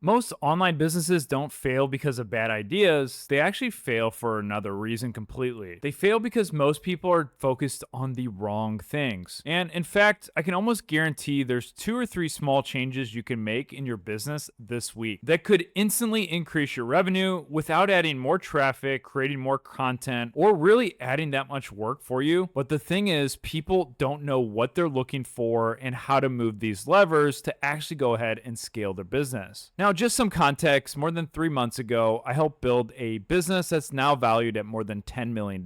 Most online businesses don't fail because of bad ideas. They actually fail for another reason completely. They fail because most people are focused on the wrong things. And in fact, I can almost guarantee there's 2 or 3 small changes you can make in your business this week that could instantly increase your revenue without adding more traffic, creating more content, or really adding that much work for you. But the thing is, people don't know what they're looking for and how to move these levers to actually go ahead and scale their business. Now, just some context, more than 3 months ago, I helped build a business that's now valued at more than $10 million.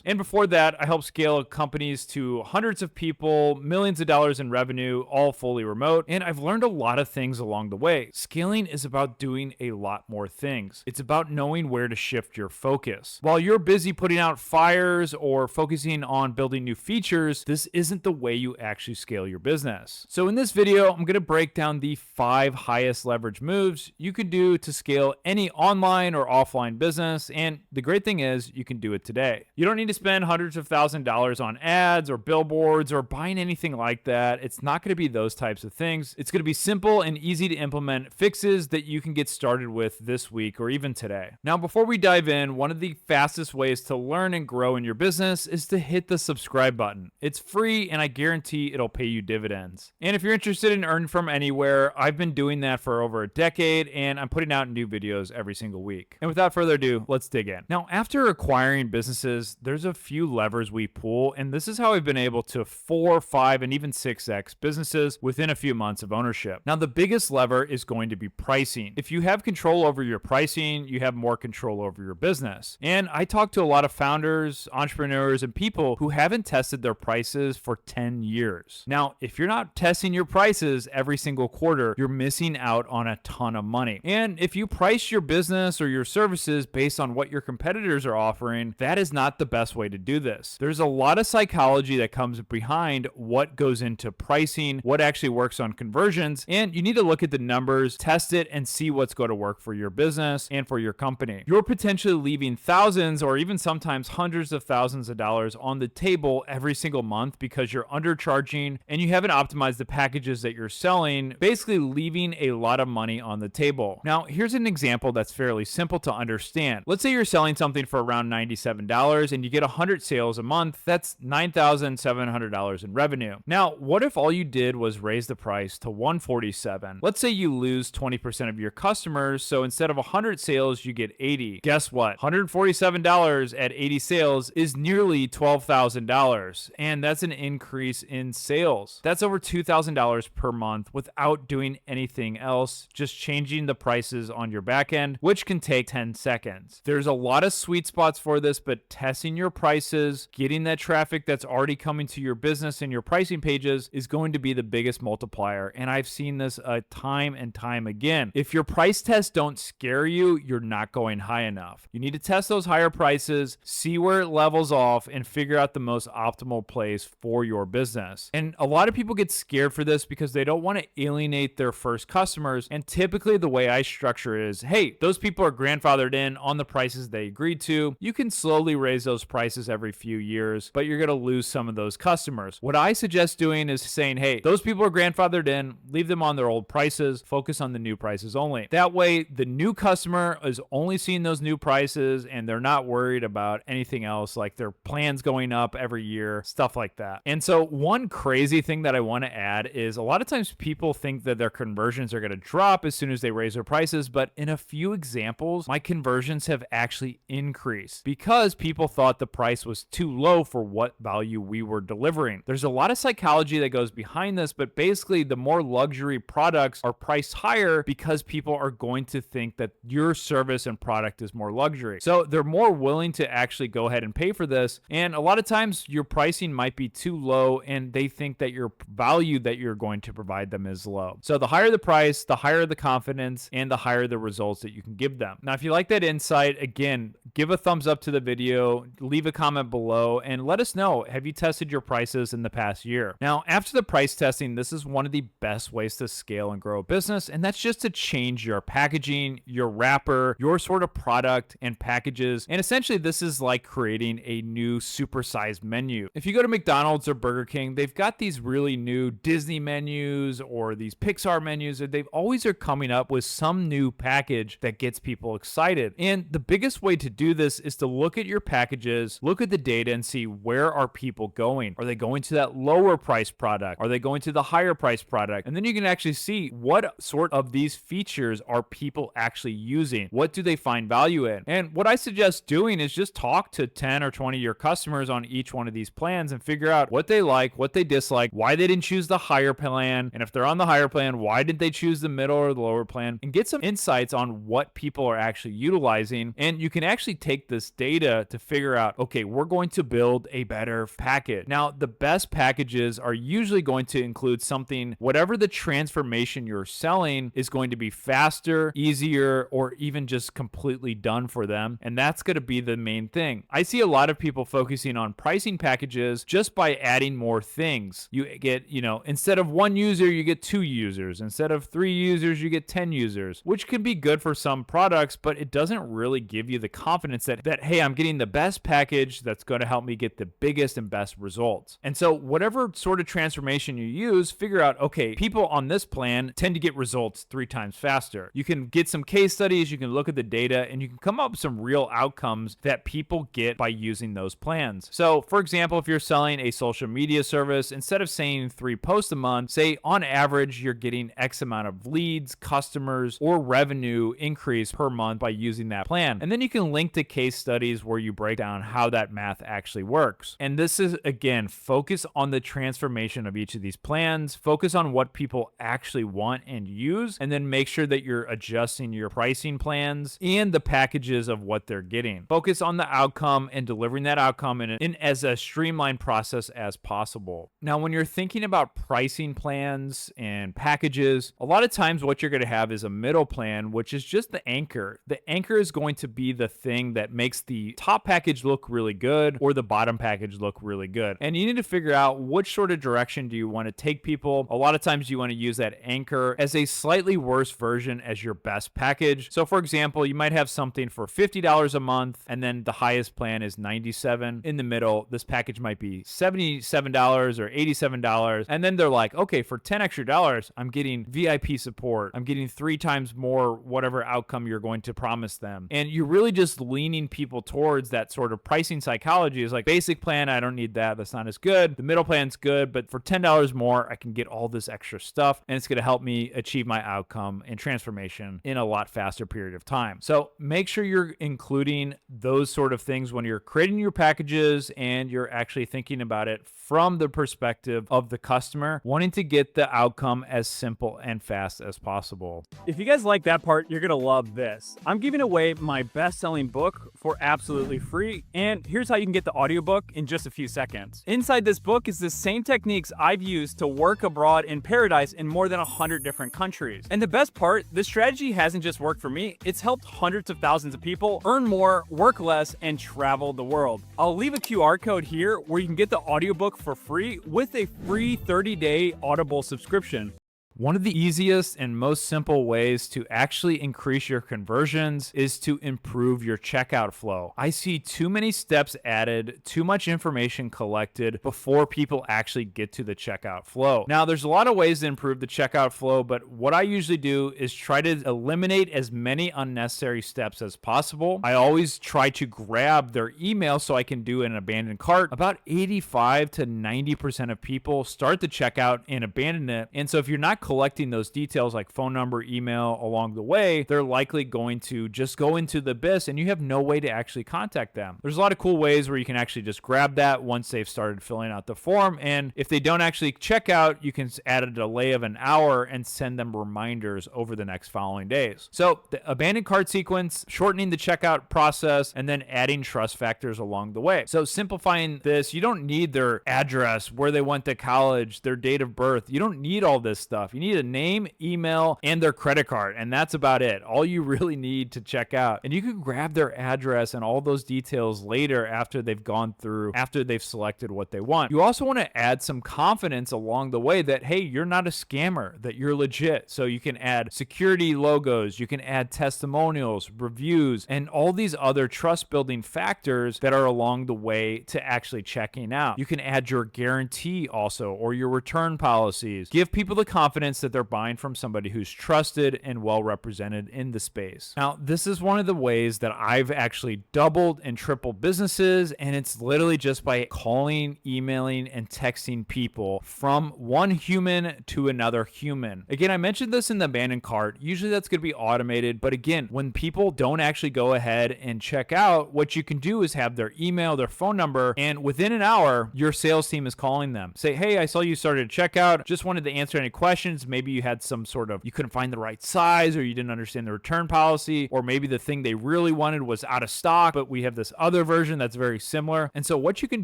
And before that, I helped scale companies to hundreds of people, millions of dollars in revenue, all fully remote. And I've learned a lot of things along the way. Scaling is about doing a lot more things. It's about knowing where to shift your focus. While you're busy putting out fires or focusing on building new features, this isn't the way you actually scale your business. So in this video, I'm going to break down the 5 highest leverage moves you could do to scale any online or offline business. And the great thing is you can do it today. You don't need to spend hundreds of thousands of dollars on ads or billboards or buying anything like that. It's not going to be those types of things. It's going to be simple and easy to implement fixes that you can get started with this week or even today. Now, before we dive in, one of the fastest ways to learn and grow in your business is to hit the subscribe button. It's free and I guarantee it'll pay you dividends. And if you're interested in earning from anywhere, I've been doing that for over a decade and I'm putting out new videos every single week. And without further ado, let's dig in. Now, after acquiring businesses, there's a few levers we pull, and this is how I've been able to 4, 5, and even 6x businesses within a few months of ownership. Now, the biggest lever is going to be pricing. If you have control over your pricing, you have more control over your business. And I talk to a lot of founders, entrepreneurs, and people who haven't tested their prices for 10 years. Now, if you're not testing your prices every single quarter, you're missing out on a ton of money. And if you price your business or your services based on what your competitors are offering, that is not the best way to do this. There's a lot of psychology that comes behind what goes into pricing, what actually works on conversions, and you need to look at the numbers, test it, and see what's going to work for your business and for your company. You're potentially leaving thousands or even sometimes hundreds of thousands of dollars on the table every single month because you're undercharging and you haven't optimized the packages that you're selling, basically leaving a lot of money on the table. Now, here's an example that's fairly simple to understand. Let's say you're selling something for around $97 and you get 100 sales a month. That's $9,700 in revenue. Now, what if all you did was raise the price to $147? Let's say you lose 20% of your customers, so instead of 100 sales, you get 80. Guess what? $147 at 80 sales is nearly $12,000, and that's an increase in sales. That's over $2,000 per month without doing anything else, just changing the prices on your back end, which can take 10 seconds. There's a lot of sweet spots for this, but testing your prices, getting that traffic that's already coming to your business and your pricing pages is going to be the biggest multiplier. And I've seen this time and time again. If your price tests don't scare you, you're not going high enough. You need to test those higher prices, see where it levels off, and figure out the most optimal place for your business. And a lot of people get scared for this because they don't want to alienate their first customers. And typically the way I structure it is, hey, those people are grandfathered in on the prices they agreed to. You can slowly raise those prices every few years, but you're going to lose some of those customers. What I suggest doing is saying, hey, those people are grandfathered in, leave them on their old prices, focus on the new prices only. That way, the new customer is only seeing those new prices and they're not worried about anything else, like their plans going up every year, stuff like that. And so one crazy thing that I want to add is a lot of times people think that their conversions are going to drop as soon as they raise their prices, but in a few examples, my conversions have actually increased because people thought the price was too low for what value we were delivering. There's a lot of psychology that goes behind this, but basically the more luxury products are priced higher because people are going to think that your service and product is more luxury. So they're more willing to actually go ahead and pay for this. And a lot of times your pricing might be too low and they think that your value that you're going to provide them is low. So the higher the price, the higher the confidence, and the higher the results that you can give them. Now, if you like that insight, again, give a thumbs up to the video, leave a comment below, and let us know, have you tested your prices in the past year? Now, after the price testing, this is one of the best ways to scale and grow a business, and that's just to change your packaging, your wrapper, your sort of product and packages. And essentially, this is like creating a new supersized menu. If you go to McDonald's or Burger King, they've got these really new Disney menus or these Pixar menus, or they've always are coming up with some new package that gets people excited. And the biggest way to do this is to look at your packages, look at the data, and see where are people going. Are they going to that lower price product? Are they going to the higher price product? And then you can actually see what sort of these features are people actually using. What do they find value in? And what I suggest doing is just talk to 10 or 20 of your customers on each one of these plans and figure out what they like, what they dislike, why they didn't choose the higher plan, and if they're on the higher plan, why did they choose the middle or the lower plan, and get some insights on what people are actually utilizing. And you can actually take this data to figure out, okay, we're going to build a better package. Now, the best packages are usually going to include something, whatever the transformation you're selling is going to be faster, easier, or even just completely done for them. And that's going to be the main thing. I see a lot of people focusing on pricing packages just by adding more things. You get, instead of one user, you get 2 users. Instead of 3 users, you get 10 users, which can be good for some products, but it doesn't really give you the confidence that hey, I'm getting the best package that's going to help me get the biggest and best results. And so whatever sort of transformation you use, figure out, okay, people on this plan tend to get results 3 times faster. You can get some case studies, you can look at the data, and you can come up with some real outcomes that people get by using those plans. So for example, if you're selling a social media service, instead of saying 3 posts a month, say on average, you're getting X amount of leads, customers, or revenue increase per month by using that plan. And then you can link to case studies where you break down how that math actually works. And this is, again, focus on the transformation of each of these plans, focus on what people actually want and use, and then make sure that you're adjusting your pricing plans and the packages of what they're getting. Focus on the outcome and delivering that outcome in as a streamlined process as possible. Now, when you're thinking about pricing plans and packages, a lot of times what you're going to have is a middle plan, which is just the anchor. The anchor is going to be the thing that makes the top package look really good or the bottom package look really good. And you need to figure out which sort of direction do you want to take people. A lot of times you want to use that anchor as a slightly worse version as your best package. So for example, you might have something for $50 a month, and then the highest plan is $97. In the middle, this package might be $77 or $87. And then they're like, okay, for 10 extra dollars, I'm getting VIP support. I'm getting 3 times more whatever outcome you're going to promise them. And you're really just leaning people towards that sort of pricing psychology. Is like, basic plan, I don't need that. That's not as good. The middle plan's good, but for $10 more, I can get all this extra stuff, and it's going to help me achieve my outcome and transformation in a lot faster period of time. So make sure you're including those sort of things when you're creating your packages and you're actually thinking about it from the perspective of the customer, wanting to get the outcome as simple and fast as possible. If you guys like that part, you're gonna love this. I'm giving away my best-selling book for absolutely free, and here's how you can get the audiobook in just a few seconds. Inside this book is the same techniques I've used to work abroad in paradise in more than 100 different countries. And the best part, this strategy hasn't just worked for me, it's helped hundreds of thousands of people earn more, work less, and travel the world. I'll leave a QR code here where you can get the audiobook for free with a free 30-day Audible subscription. One of the easiest and most simple ways to actually increase your conversions is to improve your checkout flow. I see too many steps added, too much information collected before people actually get to the checkout flow. Now, there's a lot of ways to improve the checkout flow, but what I usually do is try to eliminate as many unnecessary steps as possible. I always try to grab their email so I can do an abandoned cart. About 85 to 90% of people start the checkout and abandon it. And so if you're not collecting those details like phone number, email along the way, they're likely going to just go into the abyss and you have no way to actually contact them. There's a lot of cool ways where you can actually just grab that once they've started filling out the form. And if they don't actually check out, you can add a delay of an hour and send them reminders over the next following days. So the abandoned cart sequence, shortening the checkout process, and then adding trust factors along the way. So simplifying this, you don't need their address, where they went to college, their date of birth. You don't need all this stuff. You need a name, email, and their credit card, and that's about it. All you really need to check out. And you can grab their address and all those details later after they've gone through, after they've selected what they want. You also want to add some confidence along the way that, hey, you're not a scammer, that you're legit. So you can add security logos, you can add testimonials, reviews, and all these other trust building factors that are along the way to actually checking out. You can add your guarantee also, or your return policies. Give people the confidence confidence that they're buying from somebody who's trusted and well represented in the space. Now, this is one of the ways that I've actually doubled and tripled businesses, and it's literally just by calling, emailing, and texting people from one human to another human. Again, I mentioned this in the abandoned cart. Usually that's going to be automated, but again, when people don't actually go ahead and check out, what you can do is have their email, their phone number, and within an hour, your sales team is calling them. Say, hey, I saw you started a checkout. Just wanted to answer any questions. Maybe you had some sort of, you couldn't find the right size, or you didn't understand the return policy, or maybe the thing they really wanted was out of stock, but we have this other version that's very similar. And so what you can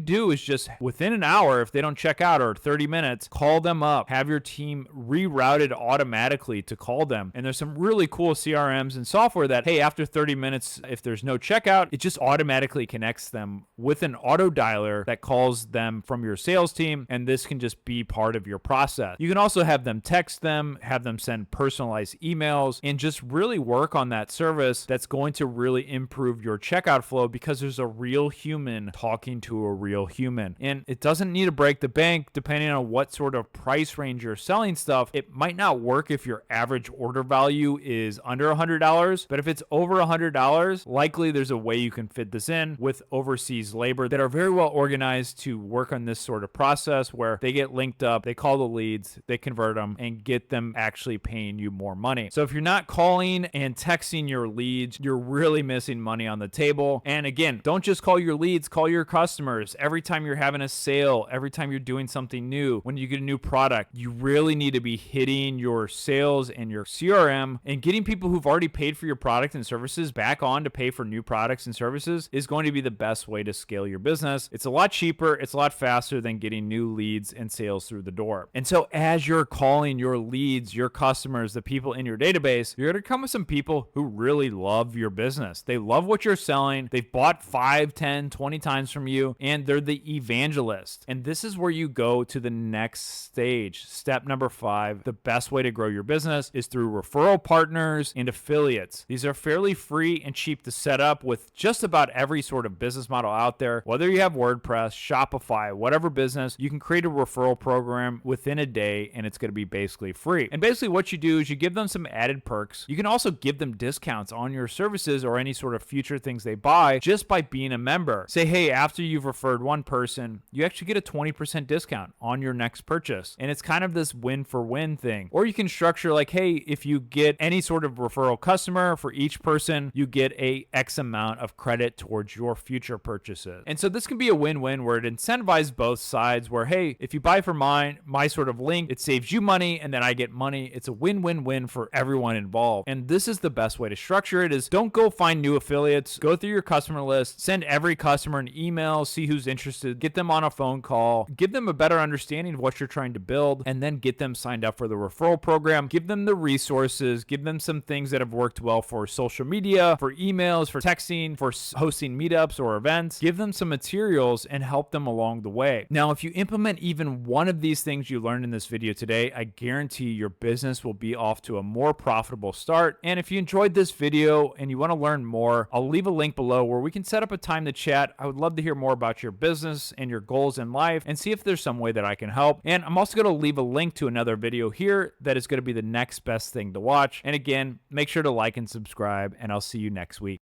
do is just within an hour, if they don't check out, or 30 minutes, call them up, have your team rerouted automatically to call them. And there's some really cool CRMs and software that, hey, after 30 minutes, if there's no checkout, it just automatically connects them with an auto dialer that calls them from your sales team. And this can just be part of your process. You can also have them text them, have them send personalized emails, and just really work on that service that's going to really improve your checkout flow, because there's a real human talking to a real human. And it doesn't need to break the bank. Depending on what sort of price range you're selling stuff, it might not work if your average order value is under $100, but if it's over $100, likely there's a way you can fit this in with overseas labor that are very well organized to work on this sort of process, where they get linked up, they call the leads, they convert them, and get them actually paying you more money. So if you're not calling and texting your leads, you're really missing money on the table. And again, don't just call your leads, call your customers. Every time you're having a sale, every time you're doing something new, when you get a new product, you really need to be hitting your sales and your CRM, and getting people who've already paid for your product and services back on to pay for new products and services is going to be the best way to scale your business. It's a lot cheaper, it's a lot faster than getting new leads and sales through the door. And so as you're calling your leads, your customers, the people in your database, you're going to come with some people who really love your business. They love what you're selling. They've bought 5, 10, 20 times from you, and they're the evangelist. And this is where you go to the next stage. Step number 5, the best way to grow your business is through referral partners and affiliates. These are fairly free and cheap to set up with just about every sort of business model out there. Whether you have WordPress, Shopify, whatever business, you can create a referral program within a day, and it's going to be basically free. And basically what you do is you give them some added perks. You can also give them discounts on your services or any sort of future things they buy just by being a member. Say, hey, after you've referred one person, you actually get a 20% discount on your next purchase. And it's kind of this win for win thing. Or you can structure like, hey, if you get any sort of referral customer, for each person, you get a X amount of credit towards your future purchases. And so this can be a win-win where it incentivizes both sides, where, hey, if you buy from my sort of link, it saves you money and then I get money. It's a win-win-win for everyone involved. And this is the best way to structure it: is don't go find new affiliates, go through your customer list, send every customer an email, see who's interested, get them on a phone call, give them a better understanding of what you're trying to build, and then get them signed up for the referral program. Give them the resources, give them some things that have worked well for social media, for emails, for texting, for hosting meetups or events. Give them some materials and help them along the way. Now, if you implement even one of these things you learned in this video today, I guarantee your business will be off to a more profitable start. And if you enjoyed this video and you want to learn more, I'll leave a link below where we can set up a time to chat. I would love to hear more about your business and your goals in life, and see if there's some way that I can help. And I'm also going to leave a link to another video here that is going to be the next best thing to watch. And again, make sure to like and subscribe, and I'll see you next week.